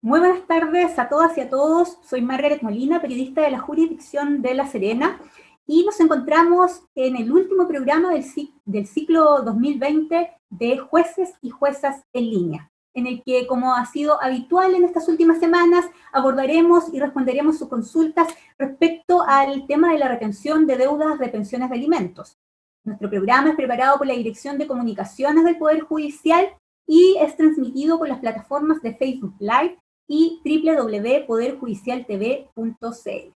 Muy buenas tardes a todas y a todos. Soy Margaret Molina, periodista de la jurisdicción de La Serena, y nos encontramos en el último programa del ciclo 2020 de Jueces y Juezas en Línea, en el que, como ha sido habitual en estas últimas semanas, abordaremos y responderemos sus consultas respecto al tema de la retención de deudas de pensiones de alimentos. Nuestro programa es preparado por la Dirección de Comunicaciones del Poder Judicial y es transmitido por las plataformas de Facebook Live y www.poderjudicialtv.cl.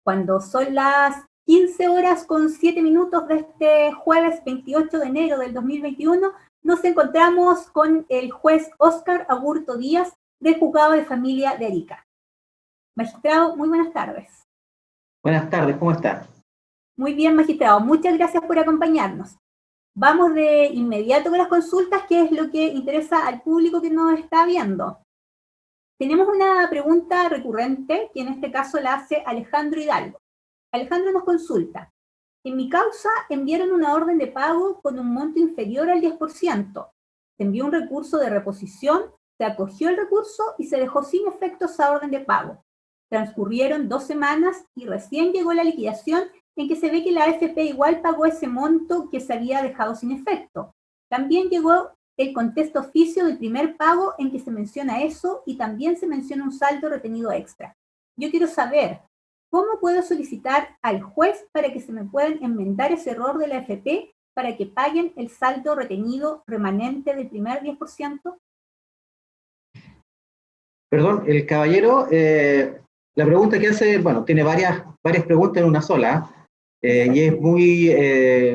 Cuando son las 15 horas con 7 minutos de este jueves 28 de enero del 2021, nos encontramos con el juez Óscar Aburto Díaz del Juzgado de Familia de Arica. Magistrado, muy buenas tardes. Buenas tardes, ¿cómo está? Muy bien, magistrado. Muchas gracias por acompañarnos. Vamos de inmediato con las consultas, que es lo que interesa al público que nos está viendo. Tenemos una pregunta recurrente, que en este caso la hace Alejandro Hidalgo. Alejandro nos consulta: en mi causa enviaron una orden de pago con un monto inferior al 10%. Se envió un recurso de reposición, se acogió el recurso y se dejó sin efecto esa orden de pago. Transcurrieron 2 semanas y recién llegó la liquidación en que se ve que la AFP igual pagó ese monto que se había dejado sin efecto. También llegó el contexto oficio del primer pago en que se menciona eso y también se menciona un saldo retenido extra. Yo quiero saber, ¿cómo puedo solicitar al juez para que se me puedan enmendar ese error de la AFP para que paguen el saldo retenido remanente del primer 10%? Perdón, el caballero, la pregunta que hace, bueno, tiene varias preguntas en una sola, y es muy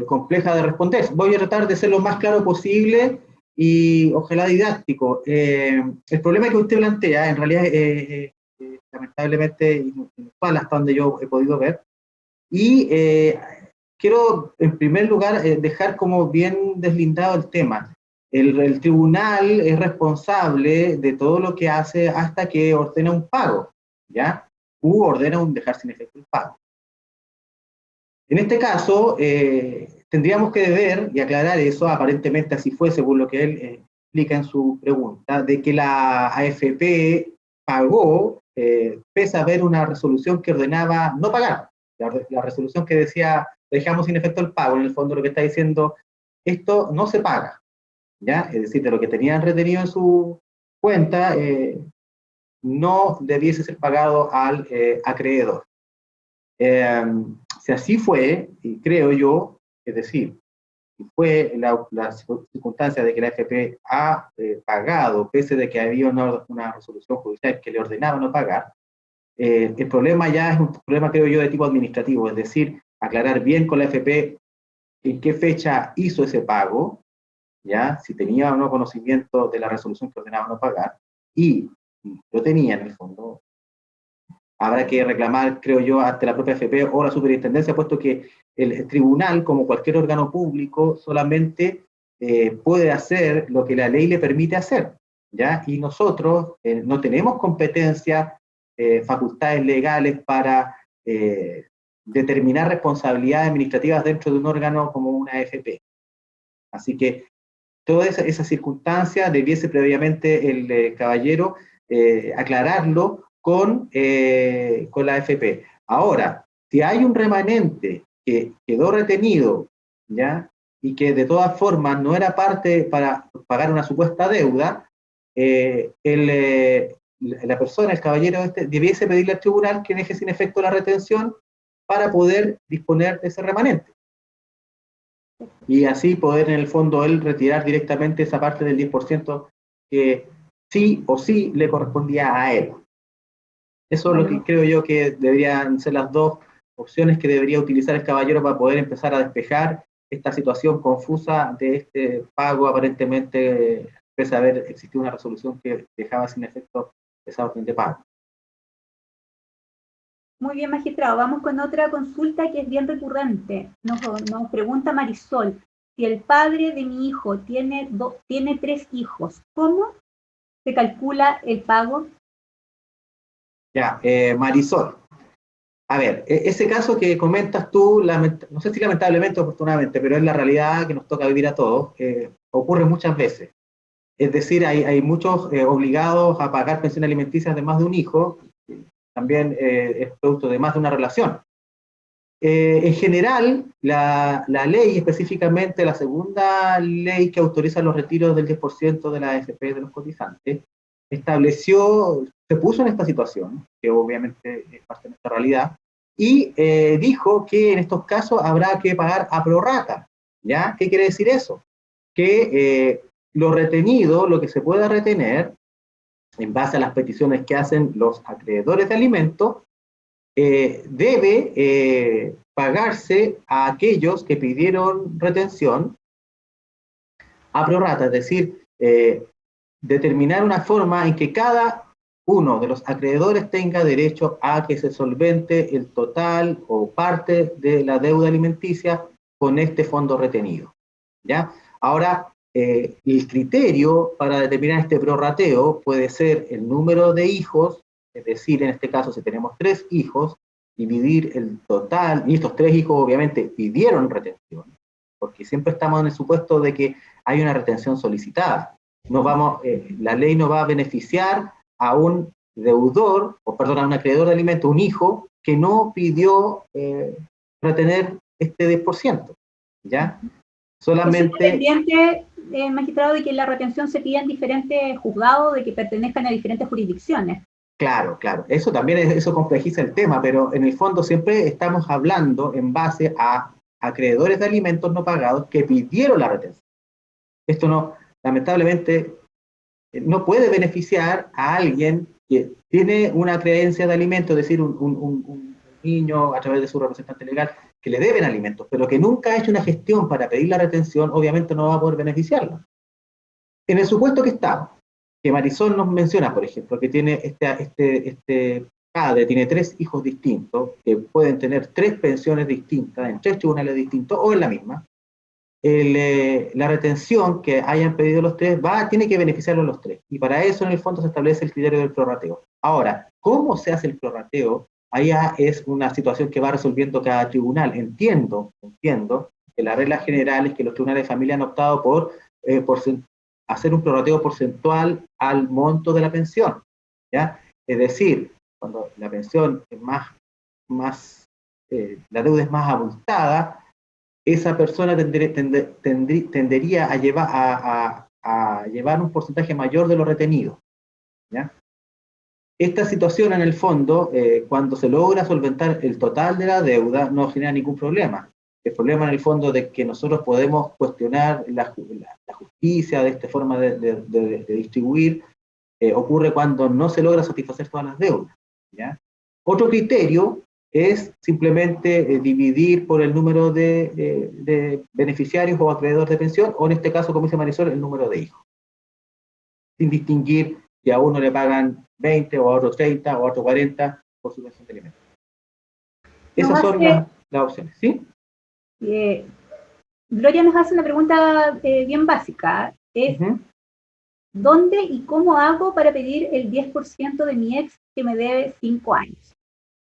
compleja de responder. Voy a tratar de ser lo más claro posible y ojalá didáctico. El problema que usted plantea, en realidad, lamentablemente, inusual hasta donde yo he podido ver, y quiero, en primer lugar, dejar como bien deslindado el tema. El tribunal es responsable de todo lo que hace hasta que ordena un pago, ¿ya? U ordena un dejar sin efecto el pago. En este caso, tendríamos que deber y aclarar eso, aparentemente así fue, según lo que él explica en su pregunta, de que la AFP pagó, pese a haber una resolución que ordenaba no pagar. La resolución que decía, dejamos sin efecto el pago, en el fondo lo que está diciendo, esto no se paga, ¿ya? Es decir, de lo que tenían retenido en su cuenta, no debiese ser pagado al acreedor. Si así fue, y creo yo, es decir, si fue la circunstancia de que la AFP ha pagado, pese de que había una resolución judicial que le ordenaba no pagar, el problema ya es un problema, creo yo, de tipo administrativo, es decir, aclarar bien con la AFP en qué fecha hizo ese pago, ¿ya? Si tenía o no conocimiento de la resolución que ordenaba no pagar, y lo tenía en el fondo, habrá que reclamar, creo yo, ante la propia AFP o la superintendencia, puesto que el tribunal, como cualquier órgano público, solamente puede hacer lo que la ley le permite hacer, ¿ya? Y nosotros no tenemos competencia, facultades legales para determinar responsabilidades administrativas dentro de un órgano como una AFP. Así que toda esa circunstancia debiese previamente el caballero aclararlo con la AFP. Ahora, si hay un remanente que quedó retenido, ¿ya? Y que de todas formas no era parte para pagar una supuesta deuda, la persona, el caballero debiese pedirle al tribunal que deje sin efecto la retención para poder disponer de ese remanente. Y así poder en el fondo él retirar directamente esa parte del 10% que sí o sí le correspondía a él. Eso es lo que creo yo que deberían ser las dos opciones que debería utilizar el caballero para poder empezar a despejar esta situación confusa de este pago aparentemente, pese a haber existido una resolución que dejaba sin efecto esa orden de pago. Muy bien, magistrado. Vamos con otra consulta que es bien recurrente. Nos pregunta Marisol: si el padre de mi hijo tiene 3 hijos, ¿cómo se calcula el pago? Ya, Marisol. A ver, ese caso que comentas tú, no sé si lamentablemente o afortunadamente, pero es la realidad que nos toca vivir a todos, ocurre muchas veces. Es decir, hay muchos obligados a pagar pensión alimenticia de más de un hijo, también es producto de más de una relación. En general, la ley, específicamente la segunda ley que autoriza los retiros del 10% de la AFP de los cotizantes, se puso en esta situación, que obviamente es parte de nuestra realidad, y dijo que en estos casos habrá que pagar a prorrata. ¿Ya? ¿Qué quiere decir eso? Que lo retenido, lo que se pueda retener, en base a las peticiones que hacen los acreedores de alimentos, debe pagarse a aquellos que pidieron retención a prorrata, es decir, determinar una forma en que cada uno de los acreedores tenga derecho a que se solvente el total o parte de la deuda alimenticia con este fondo retenido. ¿Ya? Ahora, el criterio para determinar este prorrateo puede ser el número de hijos, es decir, en este caso, si tenemos 3 hijos, dividir el total, y estos 3 hijos obviamente pidieron retención, porque siempre estamos en el supuesto de que hay una retención solicitada. La ley no va a beneficiar a un deudor, o perdón, a un acreedor de alimentos, un hijo, que no pidió retener este 10%, ¿ya? Solamente... Es independiente, magistrado, de que la retención se pida en diferentes juzgados, de que pertenezcan a diferentes jurisdicciones. Claro, claro. Eso también eso complejiza el tema, pero en el fondo siempre estamos hablando en base a acreedores de alimentos no pagados que pidieron la retención. Esto no, lamentablemente, no puede beneficiar a alguien que tiene una creencia de alimentos, es decir, un niño a través de su representante legal que le deben alimentos, pero que nunca ha hecho una gestión para pedir la retención, obviamente no va a poder beneficiarlo. En el supuesto que estamos, que Marisol nos menciona, por ejemplo, que tiene este padre, tiene 3 hijos distintos, que pueden tener 3 pensiones distintas, en 3 tribunales distintos, o en la misma, la retención que hayan pedido los 3 tiene que beneficiarlos los 3, y para eso en el fondo se establece el criterio del prorrateo. Ahora, ¿cómo se hace el prorrateo? Allá es una situación que va resolviendo cada tribunal. Entiendo que la regla general es que los tribunales de familia han optado por hacer un prorrateo porcentual al monto de la pensión, ¿ya? Es decir, cuando la pensión es la deuda es más abultada, esa persona tendería a llevar un porcentaje mayor de lo retenido, ¿ya? Esta situación, en el fondo, cuando se logra solventar el total de la deuda, no genera ningún problema. El problema, en el fondo, de que nosotros podemos cuestionar la justicia de esta forma de distribuir, ocurre cuando no se logra satisfacer todas las deudas, ¿ya? Otro criterio es simplemente dividir por el número de beneficiarios o acreedores de pensión, o en este caso, como dice Marisol, el número de hijos, sin distinguir si a uno le pagan 20, o a otro 30, o a otro 40 por su pensión de alimentos. Esas son las opciones, ¿sí? Gloria nos hace una pregunta bien básica. Es, ¿dónde y cómo hago para pedir el 10% de mi ex que me debe 5 años?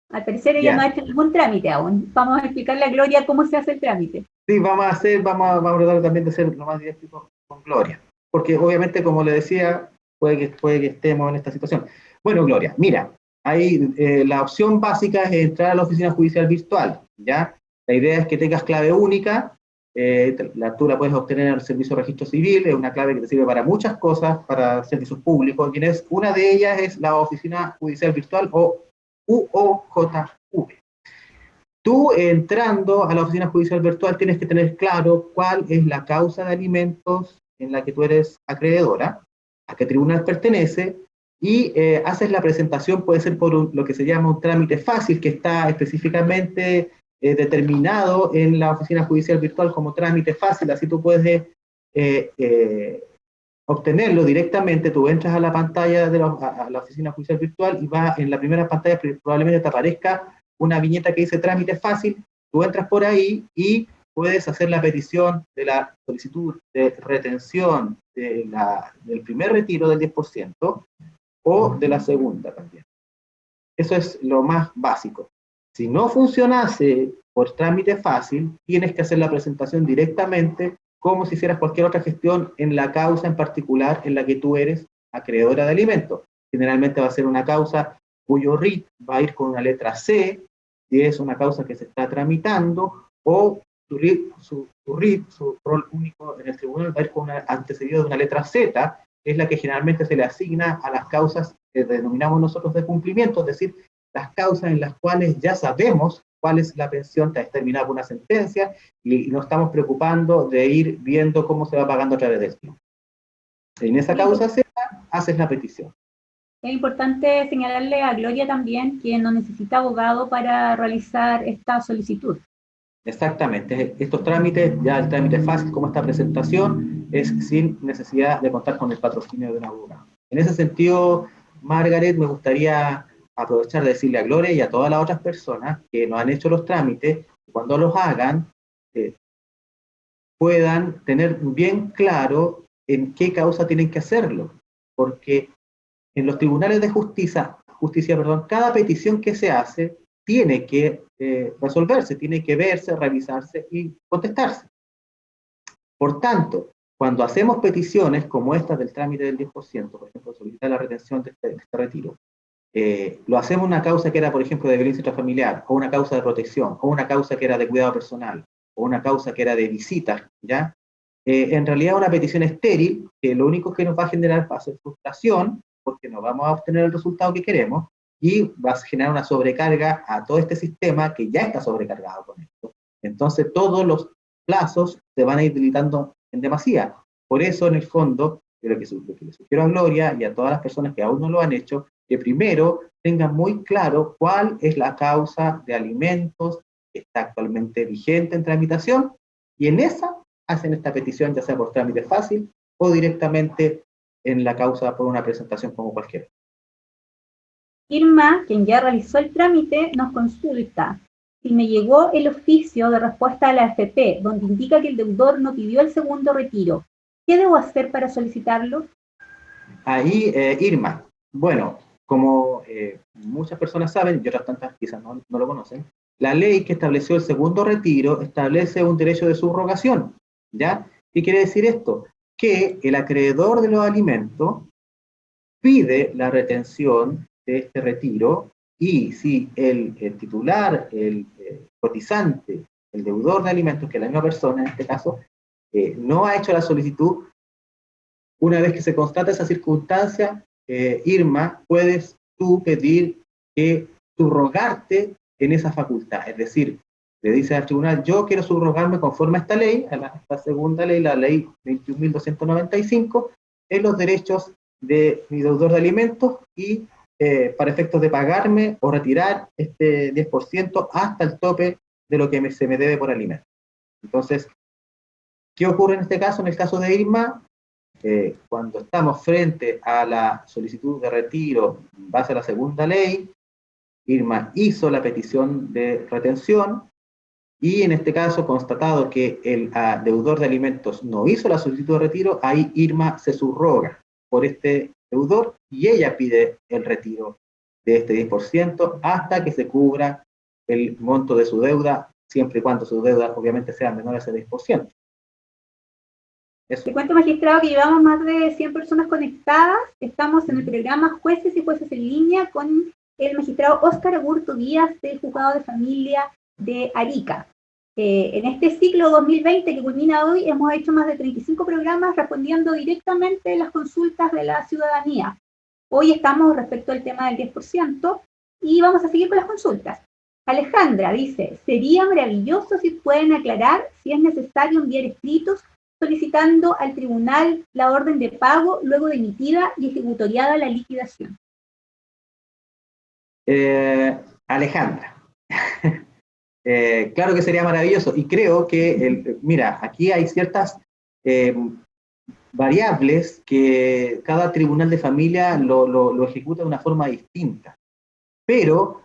Al parecer ella no ha hecho ningún trámite aún. Vamos a explicarle a Gloria cómo se hace el trámite. Sí, vamos a tratar también de ser lo más directo con Gloria, porque obviamente, como le decía, puede que estemos en esta situación. Bueno, Gloria, mira, ahí la opción básica es entrar a la oficina judicial virtual, ¿ya? La idea es que tengas clave única, tú la puedes obtener en el Servicio de Registro Civil, es una clave que te sirve para muchas cosas, para servicios públicos, una de ellas es la oficina judicial virtual, o UOJV. Tú, entrando a la oficina judicial virtual, tienes que tener claro cuál es la causa de alimentos en la que tú eres acreedora, a qué tribunal pertenece, y haces la presentación, puede ser por lo que se llama un trámite fácil, que está específicamente determinado en la oficina judicial virtual como trámite fácil. Así tú puedes obtenerlo directamente. Tú entras a la pantalla a la oficina judicial virtual, y en la primera pantalla probablemente te aparezca una viñeta que dice trámite fácil. Tú entras por ahí y puedes hacer la petición de la solicitud de retención del primer retiro del 10%, o de la segunda también. Eso es lo más básico. Si no funcionase por trámite fácil, tienes que hacer la presentación directamente como si hicieras cualquier otra gestión en la causa en particular en la que tú eres acreedora de alimentos. Generalmente va a ser una causa cuyo RIT va a ir con una letra C, si es una causa que se está tramitando, o su rol único en el tribunal va a ir con antecedido de una letra Z, que es la que generalmente se le asigna a las causas que denominamos nosotros de cumplimiento, es decir, las causas en las cuales ya sabemos cuál es la pensión determinada por una sentencia y nos estamos preocupando de ir viendo cómo se va pagando a través del tiempo. En esa causa Z haces la petición. Es importante señalarle a Gloria también que no necesita abogado para realizar esta solicitud. Exactamente, estos trámites, ya el trámite fácil como esta presentación, es sin necesidad de contar con el patrocinio de un abogado. En ese sentido, Margaret, me gustaría aprovechar de decirle a Gloria y a todas las otras personas que no han hecho los trámites, cuando los hagan, puedan tener bien claro en qué causa tienen que hacerlo, porque en los tribunales de justicia, cada petición que se hace tiene que resolverse, tiene que verse, revisarse y contestarse. Por tanto, cuando hacemos peticiones como esta del trámite del 10%, por ejemplo, solicitar la retención de este retiro, lo hacemos una causa que era, por ejemplo, de violencia intrafamiliar, o una causa de protección, o una causa que era de cuidado personal, o una causa que era de visitas, ¿ya? En realidad una petición estéril, que lo único que nos va a generar va a ser frustración, porque no vamos a obtener el resultado que queremos, y va a generar una sobrecarga a todo este sistema que ya está sobrecargado con esto. Entonces todos los plazos se van a ir debilitando en demasía. Por eso, en el fondo, lo que le sugiero a Gloria y a todas las personas que aún no lo han hecho, que primero tengan muy claro cuál es la causa de alimentos que está actualmente vigente en tramitación, y en esa hacen esta petición, ya sea por trámite fácil o directamente en la causa por una presentación como cualquiera. Irma, quien ya realizó el trámite, nos consulta si me llegó el oficio de respuesta a la AFP, donde indica que el deudor no pidió el segundo retiro. ¿Qué debo hacer para solicitarlo? Ahí, Irma, bueno, como muchas personas saben, y otras tantas quizás no lo conocen, la ley que estableció el segundo retiro establece un derecho de subrogación, ¿ya? ¿Qué quiere decir esto? Que el acreedor de los alimentos pide la retención de este retiro, y si el titular, el cotizante, el deudor de alimentos, que es la misma persona en este caso, no ha hecho la solicitud, una vez que se constata esa circunstancia, Irma, puedes tú pedir que subrogarte en esa facultad. Es decir, le dices al tribunal, yo quiero subrogarme conforme a esta ley, a esta segunda ley, la ley 21.295, en los derechos de mi deudor de alimentos y para efectos de pagarme o retirar este 10% hasta el tope de lo que se me debe por alimentos. Entonces, ¿qué ocurre en este caso? En el caso de Irma, cuando estamos frente a la solicitud de retiro en base a la segunda ley, Irma hizo la petición de retención y en este caso, constatado que el deudor de alimentos no hizo la solicitud de retiro, ahí Irma se subroga por este deudor y ella pide el retiro de este 10% hasta que se cubra el monto de su deuda, siempre y cuando su deuda obviamente sea menor a ese 10%. Eso. Te cuento, magistrado, que llevamos más de 100 personas conectadas. Estamos en el programa Jueces y Jueces en Línea con el magistrado Óscar Agurto Díaz del Juzgado de Familia de Arica. En este ciclo 2020 que culmina hoy, hemos hecho más de 35 programas respondiendo directamente las consultas de la ciudadanía. Hoy estamos respecto al tema del 10% y vamos a seguir con las consultas. Alejandra dice, sería maravilloso si pueden aclarar si es necesario enviar escritos solicitando al tribunal la orden de pago luego de emitida y ejecutoriada la liquidación. Alejandra, claro que sería maravilloso y creo que, mira, aquí hay ciertas variables que cada tribunal de familia lo ejecuta de una forma distinta, pero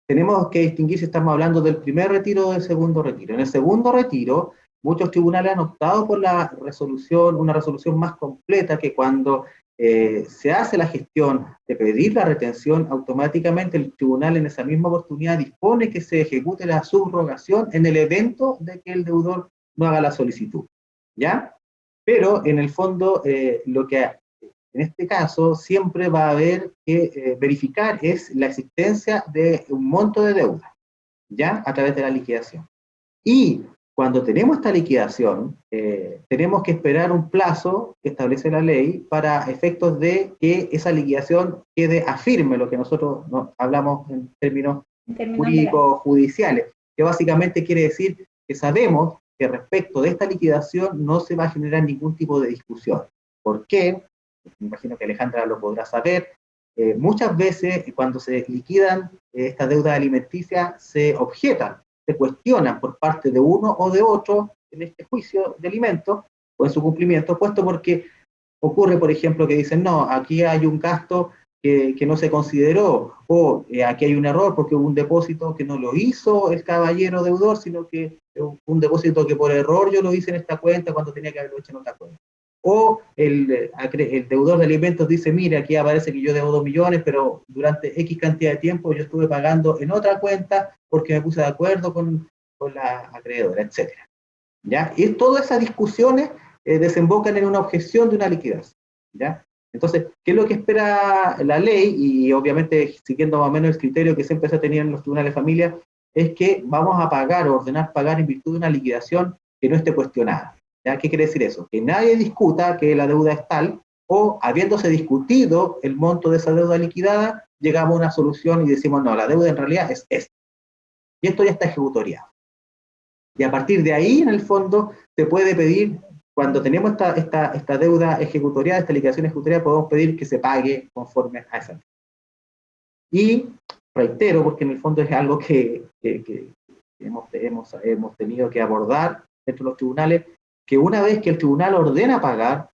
tenemos que distinguir si estamos hablando del primer retiro o del segundo retiro. En el segundo retiro, muchos tribunales han optado por una resolución más completa, que cuando se hace la gestión de pedir la retención, automáticamente el tribunal en esa misma oportunidad dispone que se ejecute la subrogación en el evento de que el deudor no haga la solicitud. ¿ya? Pero en el fondo, lo que en este caso siempre va a haber que verificar es la existencia de un monto de deuda, ¿ya? A través de la liquidación. Y cuando tenemos esta liquidación, tenemos que esperar un plazo que establece la ley para efectos de que esa liquidación quede a firme, lo que nosotros hablamos en términos jurídicos judiciales, que básicamente quiere decir que sabemos que respecto de esta liquidación no se va a generar ningún tipo de discusión. ¿Por qué? Me imagino que Alejandra lo podrá saber. Muchas veces cuando se liquidan estas deudas alimenticias se objetan, se cuestionan por parte de uno o de otro en este juicio de alimentos o en su cumplimiento, puesto porque ocurre, por ejemplo, que dicen, no, aquí hay un gasto que no se consideró, o aquí hay un error porque hubo un depósito que no lo hizo el caballero deudor, sino que un depósito que por error yo lo hice en esta cuenta cuando tenía que haberlo hecho en otra cuenta. O el deudor de alimentos dice, mire, aquí aparece que yo debo 2 millones, pero durante X cantidad de tiempo yo estuve pagando en otra cuenta porque me puse de acuerdo con la acreedora, etc. ¿Ya? Y todas esas discusiones desembocan en una objeción de una liquidación, ¿ya? Entonces, ¿qué es lo que espera la ley? Y obviamente, siguiendo más o menos el criterio que siempre se ha tenido en los tribunales de familia, es que vamos a pagar o ordenar pagar en virtud de una liquidación que no esté cuestionada. ¿Ya? ¿Qué quiere decir eso? Que nadie discuta que la deuda es tal, o habiéndose discutido el monto de esa deuda liquidada, llegamos a una solución y decimos, no, la deuda en realidad es esta. Y esto ya está ejecutoriado. Y a partir de ahí, en el fondo, se puede pedir, cuando tenemos esta deuda ejecutoriada, esta liquidación ejecutoriada, podemos pedir que se pague conforme a esa. Y reitero, porque en el fondo es algo que hemos tenido que abordar dentro de los tribunales, que una vez que el tribunal ordena pagar,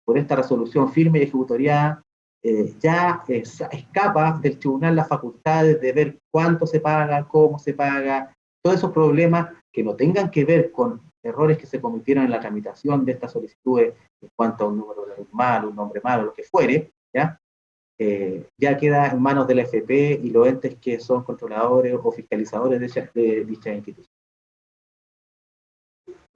por esta resolución firme y ejecutoriada, ya escapa del tribunal las facultades de ver cuánto se paga, cómo se paga, todos esos problemas que no tengan que ver con errores que se cometieron en la tramitación de estas solicitudes en cuanto a un número de malo, un nombre malo, lo que fuere, ¿ya? Ya queda en manos de la FP y los entes que son controladores o fiscalizadores de dicha institución.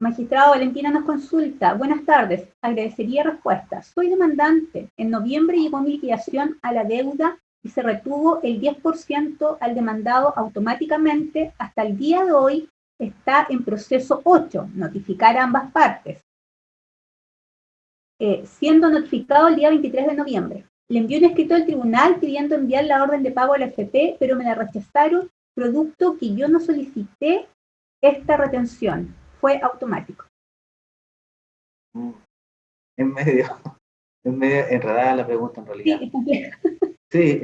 Magistrado Valentina nos consulta. Buenas tardes. Agradecería respuesta. Soy demandante. En noviembre llegó mi liquidación a la deuda y se retuvo el 10% al demandado automáticamente. Hasta el día de hoy está en proceso 8, notificar a ambas partes, siendo notificado el día 23 de noviembre. Le envié un escrito al tribunal pidiendo enviar la orden de pago a la FP, pero me la rechazaron, producto que yo no solicité esta retención. Fue automático. En medio enredada la pregunta en realidad. Sí, es compleja. Sí,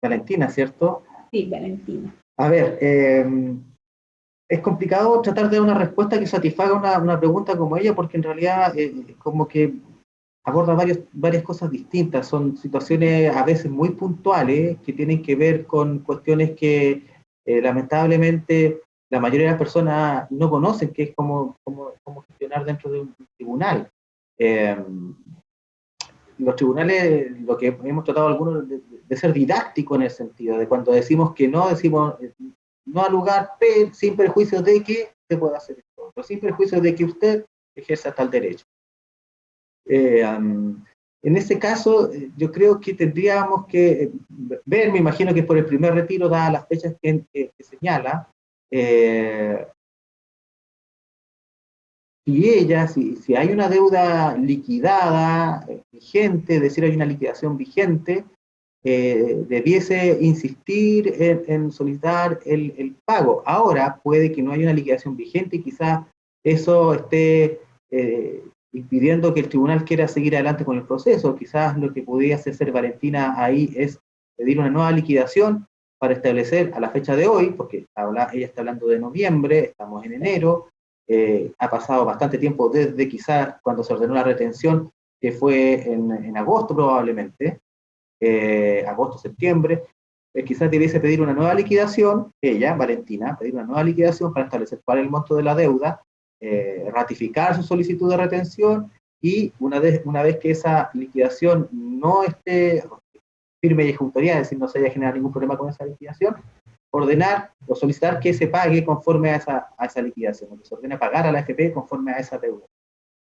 Valentina, ¿cierto? Sí, Valentina. A ver, es complicado tratar de dar una respuesta que satisfaga una pregunta como ella, porque en realidad como que aborda varias cosas distintas. Son situaciones a veces muy puntuales que tienen que ver con cuestiones que lamentablemente la mayoría de las personas no conocen, que es cómo gestionar dentro de un tribunal. Los tribunales, lo que hemos tratado algunos de ser didáctico en el sentido de cuando decimos que no, decimos no al lugar P, sin perjuicio de que se pueda hacer esto, pero sin perjuicio de que usted ejerza tal derecho. En ese caso, yo creo que tendríamos que ver, me imagino que por el primer retiro, dadas las fechas que señala, si hay una deuda liquidada, vigente, es decir, hay una liquidación vigente, debiese insistir en solicitar el pago. Ahora puede que no haya una liquidación vigente y quizás eso esté impidiendo que el tribunal quiera seguir adelante con el proceso. Quizás lo que podría hacer Valentina ahí es pedir una nueva liquidación para establecer a la fecha de hoy, porque ella está hablando de noviembre, estamos en enero, ha pasado bastante tiempo desde quizás cuando se ordenó la retención, que fue en agosto probablemente, agosto, septiembre, quizás debiese pedir una nueva liquidación, ella, Valentina, pedir una nueva liquidación para establecer cuál es el monto de la deuda, ratificar su solicitud de retención y una vez que esa liquidación no esté firme y ejecutoriada, es decir, no se haya generado ningún problema con esa liquidación, ordenar o solicitar que se pague conforme a esa liquidación, que se ordene pagar a la AFP conforme a esa deuda.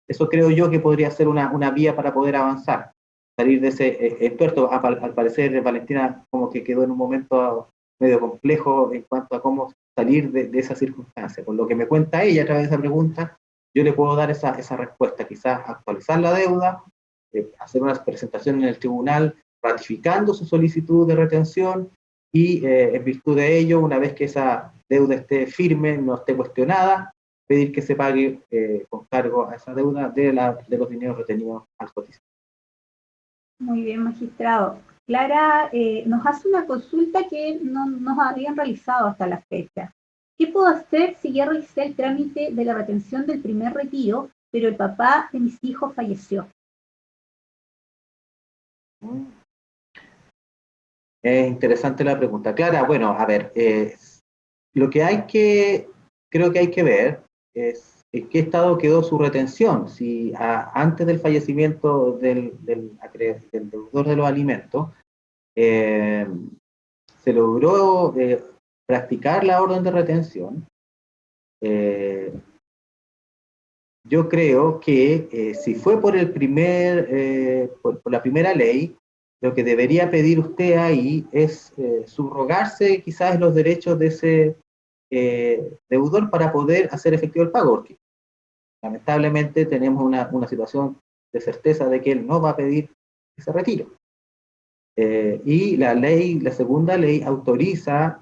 Eso creo yo que podría ser una vía para poder avanzar, salir de ese entuerto. Al parecer, Valentina como que quedó en un momento medio complejo en cuanto a cómo salir de esa circunstancia. Por lo que me cuenta ella a través de esa pregunta, yo le puedo dar esa respuesta, quizás actualizar la deuda, hacer una presentación en el tribunal ratificando su solicitud de retención y en virtud de ello, una vez que esa deuda esté firme, no esté cuestionada, pedir que se pague con cargo a esa deuda de los dineros retenidos al cotizante. Muy bien, magistrado. Clara nos hace una consulta que no nos habían realizado hasta la fecha. ¿Qué puedo hacer si ya realicé el trámite de la retención del primer retiro, pero el papá de mis hijos falleció? Es interesante la pregunta. Clara, bueno, a ver, lo que creo que hay que ver es en qué estado quedó su retención. Si antes del fallecimiento del deudor de los alimentos, se logró practicar la orden de retención, yo creo que si fue por por la primera ley, lo que debería pedir usted ahí es subrogarse quizás los derechos de ese deudor para poder hacer efectivo el pago, porque lamentablemente tenemos una situación de certeza de que él no va a pedir ese retiro. Y la segunda ley autoriza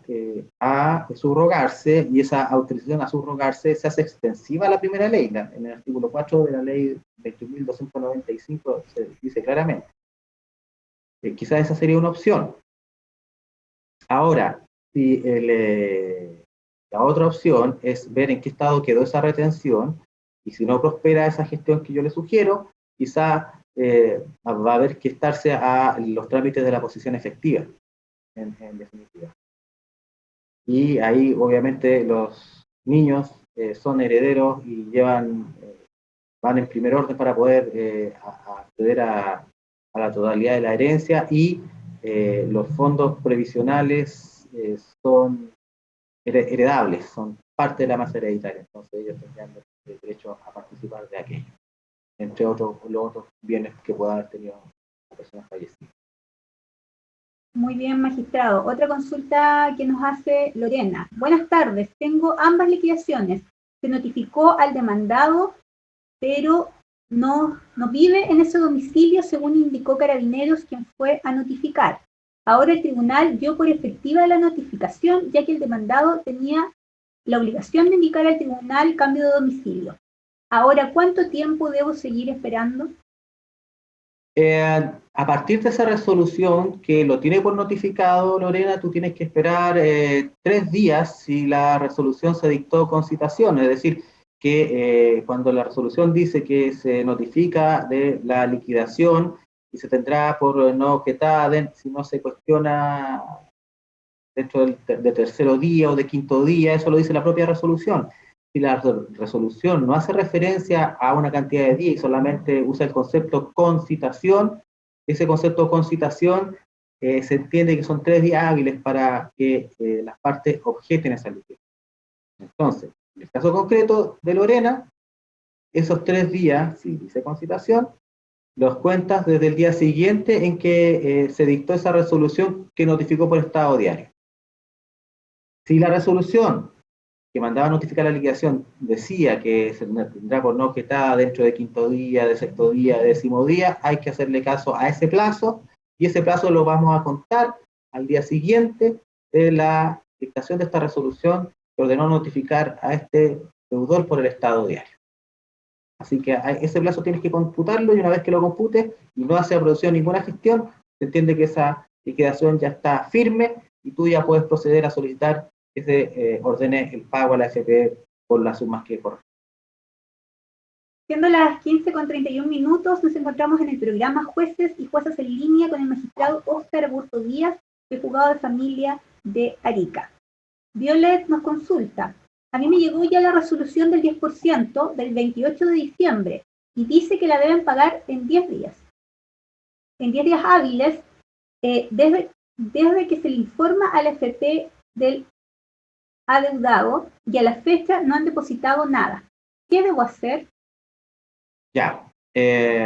a subrogarse, y esa autorización a subrogarse se hace extensiva a la primera ley. En el artículo 4 de la ley 21.295 se dice claramente. Quizás esa sería una opción. Ahora, si la otra opción es ver en qué estado quedó esa retención, y si no prospera esa gestión que yo le sugiero, quizás va a haber que estarse a los trámites de la posición efectiva, en definitiva. Y ahí, obviamente, los niños son herederos y van en primer orden para poder acceder a la totalidad de la herencia, y los fondos previsionales son heredables, son parte de la masa hereditaria, entonces ellos tendrían el derecho a participar de aquello, entre los otros bienes que pueda haber tenido la persona fallecida. Muy bien, magistrado. Otra consulta que nos hace Lorena. Buenas tardes, tengo ambas liquidaciones. Se notificó al demandado, pero no vive en ese domicilio según indicó Carabineros, quien fue a notificar. Ahora el tribunal dio por efectiva la notificación, ya que el demandado tenía la obligación de indicar al tribunal cambio de domicilio. Ahora, ¿cuánto tiempo debo seguir esperando? A partir de esa resolución que lo tiene por notificado, Lorena, tú tienes que esperar 3 días si la resolución se dictó con citación, es decir, que cuando la resolución dice que se notifica de la liquidación y se tendrá por no objetada si no se cuestiona dentro de tercero día o de quinto día, eso lo dice la propia resolución. Si la resolución no hace referencia a una cantidad de días y solamente usa el concepto concitación, ese concepto concitación se entiende que son 3 días hábiles para que las partes objeten esa liquidación. Entonces, en el caso concreto de Lorena, esos 3 días, si dice concitación, los cuentas desde el día siguiente en que se dictó esa resolución que notificó por estado diario. Si la resolución que mandaba a notificar la liquidación decía que se tendrá por no objetada dentro de quinto día, de sexto día, de décimo día, hay que hacerle caso a ese plazo, y ese plazo lo vamos a contar al día siguiente de la dictación de esta resolución que ordenó notificar a este deudor por el estado diario. Así que ese plazo tienes que computarlo, y una vez que lo computes y no se ha producido ninguna gestión, se entiende que esa liquidación ya está firme y tú ya puedes proceder a solicitar que se ordene el pago a la AFP por las sumas que corresponden. Siendo las 15:31, nos encontramos en el programa Jueces y Juezas en Línea con el magistrado Óscar Augusto Díaz, del Juzgado de Familia de Arica. Violet nos consulta. A mí me llegó ya la resolución del 10% del 28 de diciembre y dice que la deben pagar en 10 días. En 10 días hábiles, desde que se le informa a la AFP del adeudado y a la fecha no han depositado nada. ¿Qué debo hacer? Ya.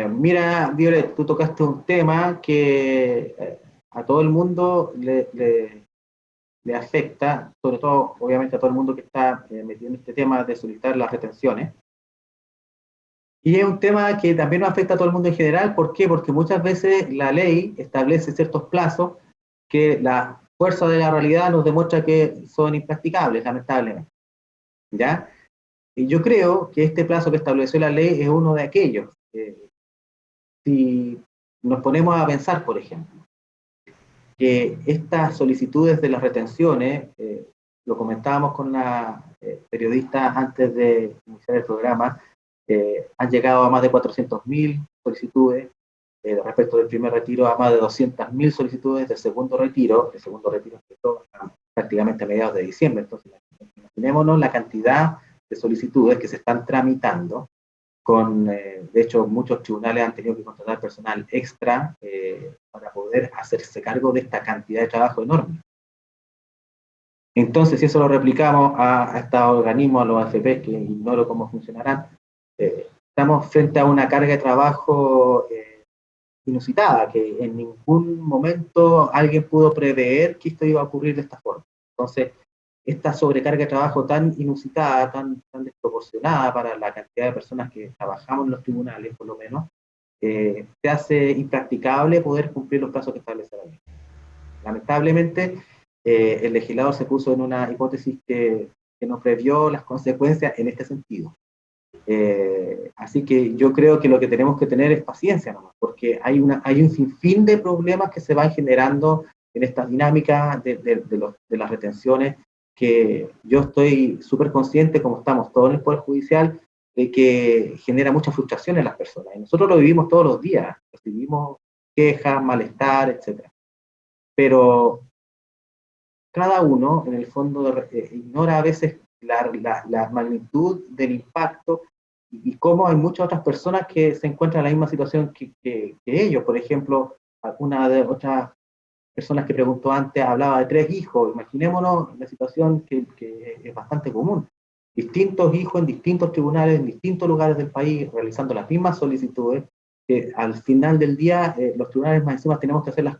Mira, Violet, tú tocaste un tema que a todo el mundo le afecta, sobre todo, obviamente, a todo el mundo que está metido en este tema de solicitar las retenciones. Y es un tema que también nos afecta a todo el mundo en general. ¿Por qué? Porque muchas veces la ley establece ciertos plazos que la fuerza de la realidad nos demuestra que son impracticables, lamentablemente. ¿Ya? Y yo creo que este plazo que estableció la ley es uno de aquellos. Si nos ponemos a pensar, por ejemplo, que estas solicitudes de las retenciones, lo comentábamos con la periodista antes de iniciar el programa, han llegado a más de 400.000 solicitudes, respecto del primer retiro a más de 200.000 solicitudes del segundo retiro. El segundo retiro empezó prácticamente a mediados de diciembre, entonces imaginémonos la cantidad de solicitudes que se están tramitando, de hecho muchos tribunales han tenido que contratar personal extra para poder hacerse cargo de esta cantidad de trabajo enorme. Entonces, si eso lo replicamos a estos organismos, a los AFP, que ignoro cómo funcionarán, estamos frente a una carga de trabajo inusitada, que en ningún momento alguien pudo prever que esto iba a ocurrir de esta forma. Entonces, esta sobrecarga de trabajo tan inusitada, tan desproporcionada para la cantidad de personas que trabajamos en los tribunales, por lo menos, se hace impracticable poder cumplir los plazos que establece la ley. Lamentablemente, el legislador se puso en una hipótesis que no previó las consecuencias en este sentido. Así que yo creo que lo que tenemos que tener es paciencia nomás, porque hay un sinfín de problemas que se van generando en esta dinámica de las retenciones, que yo estoy súper consciente, como estamos todos en el Poder Judicial, de que genera mucha frustración en las personas. Y nosotros lo vivimos todos los días, recibimos quejas, malestar, etc. Pero cada uno, en el fondo, ignora a veces la magnitud del impacto y cómo hay muchas otras personas que se encuentran en la misma situación que ellos. Por ejemplo, alguna de otras personas que preguntó antes hablaba de 3 hijos. Imaginémonos la situación que es bastante común. Distintos hijos en distintos tribunales, en distintos lugares del país, realizando las mismas solicitudes, que al final del día los tribunales más encima tenemos que hacerlas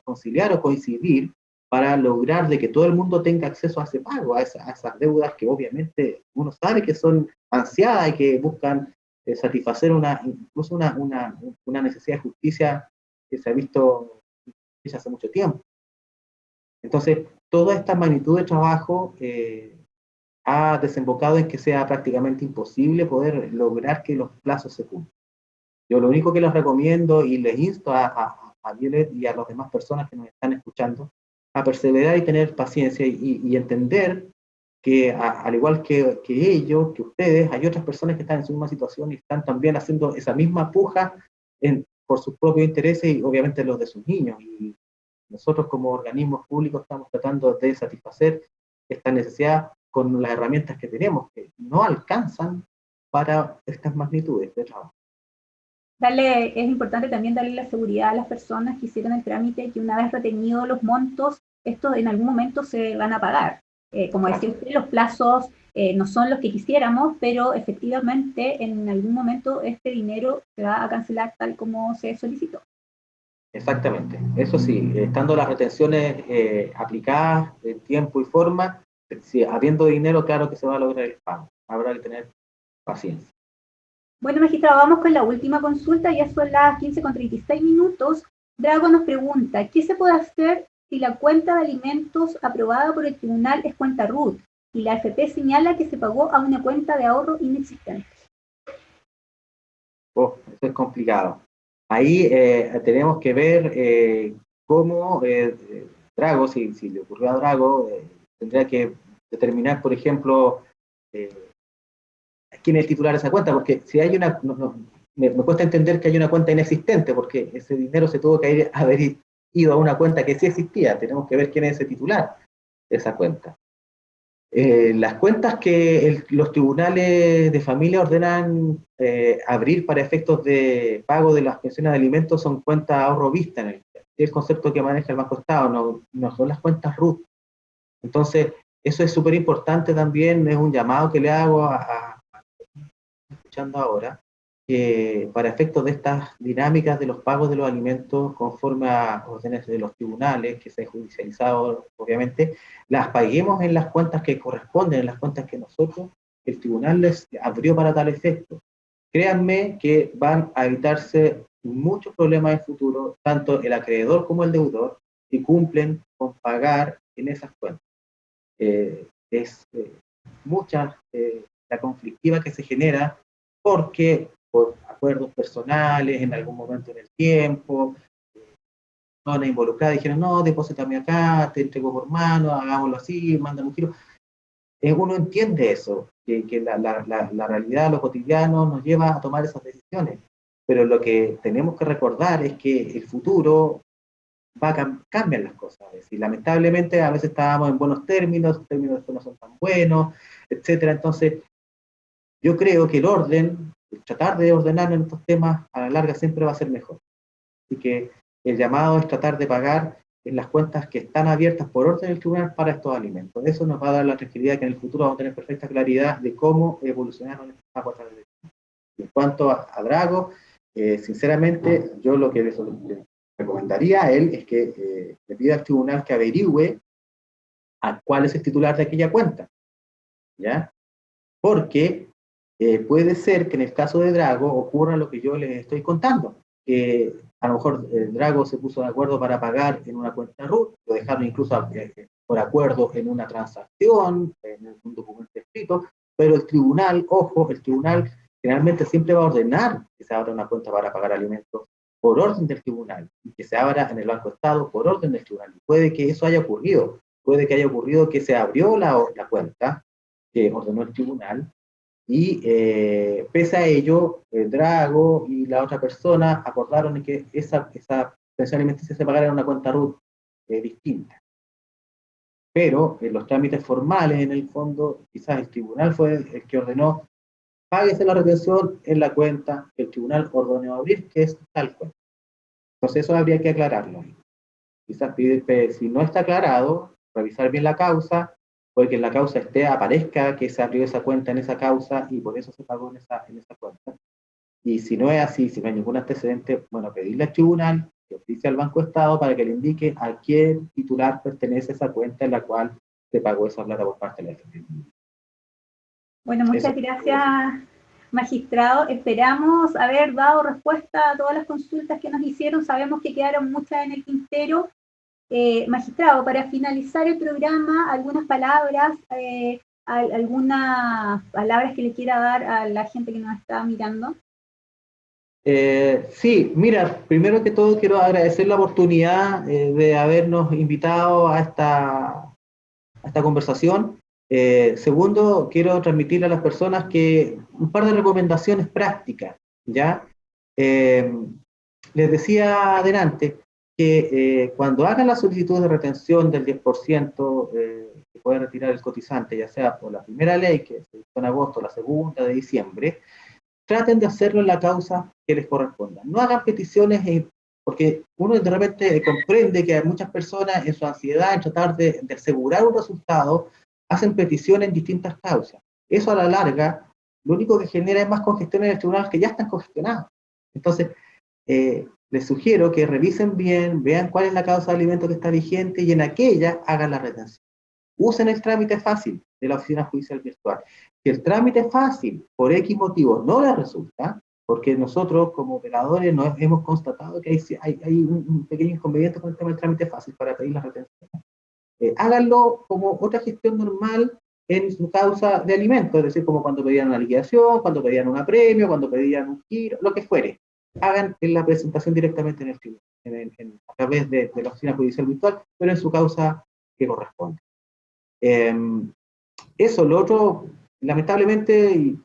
conciliar o coincidir para lograr de que todo el mundo tenga acceso a ese pago, a esas deudas que obviamente uno sabe que son ansiadas y que buscan satisfacer incluso una necesidad de justicia que se ha visto hace mucho tiempo. Entonces, toda esta magnitud de trabajo ha desembocado en que sea prácticamente imposible poder lograr que los plazos se cumplan. Yo lo único que les recomiendo y les insto a Violet y a las demás personas que nos están escuchando a perseverar y tener paciencia y entender que al igual que ellos, que ustedes, hay otras personas que están en su misma situación y están también haciendo esa misma puja por sus propios intereses y obviamente los de sus niños. Y nosotros como organismos públicos estamos tratando de satisfacer esta necesidad con las herramientas que tenemos, que no alcanzan para estas magnitudes de trabajo. Es importante también darle la seguridad a las personas que hicieron el trámite que una vez retenidos los montos, estos en algún momento se van a pagar. Como decía usted, los plazos no son los que quisiéramos, pero efectivamente en algún momento este dinero se va a cancelar tal como se solicitó. Exactamente, eso sí, estando las retenciones aplicadas en tiempo y forma, si habiendo dinero, claro que se va a lograr el pago. Habrá que tener paciencia. Bueno, magistrado, vamos con la última consulta, ya son las 15:36. Drago nos pregunta, ¿qué se puede hacer si la cuenta de alimentos aprobada por el tribunal es cuenta RUT y la AFP señala que se pagó a una cuenta de ahorro inexistente? Eso es complicado. Ahí tenemos que ver cómo Drago, si le ocurrió a Drago, tendría que determinar, por ejemplo, quién es el titular de esa cuenta, porque si hay me cuesta entender que hay una cuenta inexistente, porque ese dinero se tuvo que haber ido a una cuenta que sí existía. Tenemos que ver quién es ese titular de esa cuenta. Las cuentas que los tribunales de familia ordenan abrir para efectos de pago de las pensiones de alimentos son cuentas ahorro vista, el concepto que maneja el Banco Estado, no son las cuentas RUT. Entonces, eso es súper importante también, es un llamado que le hago a escuchando ahora, que para efectos de estas dinámicas de los pagos de los alimentos conforme a órdenes de los tribunales, que se han judicializado, obviamente, las paguemos en las cuentas que corresponden, en las cuentas que nosotros, el tribunal les abrió para tal efecto. Créanme que van a evitarse muchos problemas en futuro, tanto el acreedor como el deudor, si cumplen con pagar en esas cuentas. Es mucha la conflictiva que se genera porque por acuerdos personales, en algún momento en el tiempo, personas involucradas dijeron, no, deposítame acá, te entrego por mano, hagámoslo así, mándame un giro. Uno entiende eso, que la realidad, lo cotidiano nos lleva a tomar esas decisiones, pero lo que tenemos que recordar es que el futuro cambian las cosas, y lamentablemente a veces estábamos en buenos términos después no son tan buenos, etcétera. Entonces, yo creo que el orden, tratar de ordenar en estos temas, a la larga siempre va a ser mejor. Así que el llamado es tratar de pagar en las cuentas que están abiertas por orden del tribunal para estos alimentos. Eso nos va a dar la tranquilidad que en el futuro vamos a tener perfecta claridad de cómo evolucionaron estas pagos a través de En cuanto a Drago, sinceramente, yo lo que le recomendaría a él es que le pida al tribunal que averigüe a cuál es el titular de aquella cuenta, ¿ya? Porque puede ser que en el caso de Drago ocurra lo que yo les estoy contando, que a lo mejor Drago se puso de acuerdo para pagar en una cuenta RUT, lo dejaron incluso por acuerdo en una transacción, en un documento escrito, pero el tribunal, ojo, el tribunal generalmente siempre va a ordenar que se abra una cuenta para pagar alimentos por orden del tribunal, y que se abra en el Banco Estado por orden del tribunal. Y puede que eso haya ocurrido, puede que haya ocurrido que se abrió la cuenta que ordenó el tribunal, y pese a ello, Drago y la otra persona acordaron que esa pensión alimenticia se pagara en una cuenta RUT distinta. Pero en los trámites formales, en el fondo, quizás el tribunal fue el que ordenó, páguese la retención en la cuenta que el tribunal ordenó abrir, que es tal cuenta. Entonces eso habría que aclararlo. Quizás si no está aclarado, revisar bien la causa, porque en la causa aparezca que se abrió esa cuenta en esa causa y por eso se pagó en esa cuenta. Y si no es así, si no hay ningún antecedente, bueno, pedirle al tribunal que oficie al Banco Estado para que le indique a qué titular pertenece esa cuenta en la cual se pagó esa plata por parte de la FP. Bueno, muchas gracias, magistrado. Esperamos haber dado respuesta a todas las consultas que nos hicieron. Sabemos que quedaron muchas en el tintero. Magistrado, para finalizar el programa, algunas palabras que le quiera dar a la gente que nos está mirando. Sí, mira, primero que todo quiero agradecer la oportunidad de habernos invitado a esta conversación. Segundo, quiero transmitirle a las personas que un par de recomendaciones prácticas, ¿ya? Les decía adelante que cuando hagan la solicitud de retención del 10%, que puede retirar el cotizante, ya sea por la primera ley, que se hizo en agosto, la segunda de diciembre, traten de hacerlo en la causa que les corresponda. No hagan peticiones, porque uno de repente comprende que hay muchas personas en su ansiedad, en tratar de asegurar un resultado, hacen peticiones en distintas causas. Eso a la larga, lo único que genera es más congestión en el tribunal que ya están congestionados. Entonces, les sugiero que revisen bien, vean cuál es la causa de alimento que está vigente y en aquella hagan la retención. Usen el trámite fácil de la oficina judicial virtual. Si el trámite fácil, por X motivos, no les resulta, porque nosotros como operadores nos hemos constatado que hay un pequeño inconveniente con el tema del trámite fácil para pedir la retención. Háganlo como otra gestión normal en su causa de alimentos, es decir, como cuando pedían una liquidación, cuando pedían un apremio, cuando pedían un giro, lo que fuere. Hagan la presentación directamente en el tribunal, a través de la oficina judicial virtual, pero en su causa que corresponde. Eso, lo otro, lamentablemente, y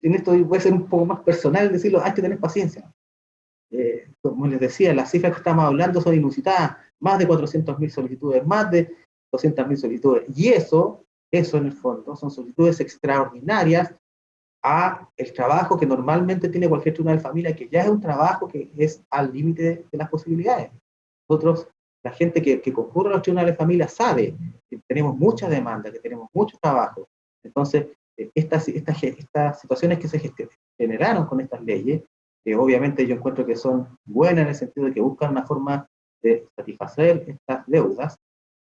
en esto puede ser un poco más personal decirlo, hay que tener paciencia. Como les decía, las cifras que estamos hablando son inusitadas, más de 400.000 solicitudes, más de 200.000 solicitudes, y eso en el fondo son solicitudes extraordinarias a el trabajo que normalmente tiene cualquier tribunal de familia, que ya es un trabajo que es al límite de las posibilidades. Nosotros la gente que concurre a los tribunales de familia sabe que tenemos mucha demanda, que tenemos mucho trabajo. Entonces, estas situaciones que se generaron con estas leyes, obviamente yo encuentro que son buenas en el sentido de que buscan una forma de satisfacer estas deudas,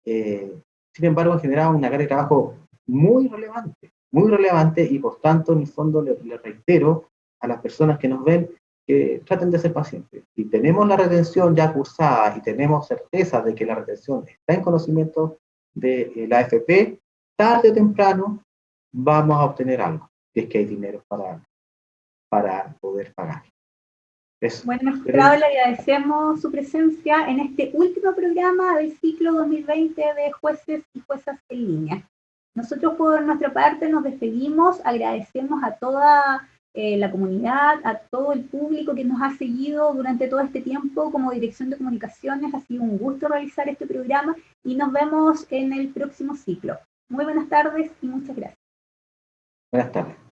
sin embargo han generado una carga de trabajo muy relevante, y por tanto, en el fondo, le reitero a las personas que nos ven que traten de ser pacientes. Si tenemos la retención ya cursada y tenemos certeza de que la retención está en conocimiento de la AFP, tarde o temprano vamos a obtener algo, si es que hay dinero para poder pagar. Bueno, magistrado, le agradecemos su presencia en este último programa del ciclo 2020 de jueces y juezas en línea. Nosotros por nuestra parte nos despedimos, agradecemos a toda la comunidad, a todo el público que nos ha seguido durante todo este tiempo como Dirección de Comunicaciones. Ha sido un gusto realizar este programa y nos vemos en el próximo ciclo. Muy buenas tardes y muchas gracias. Buenas tardes.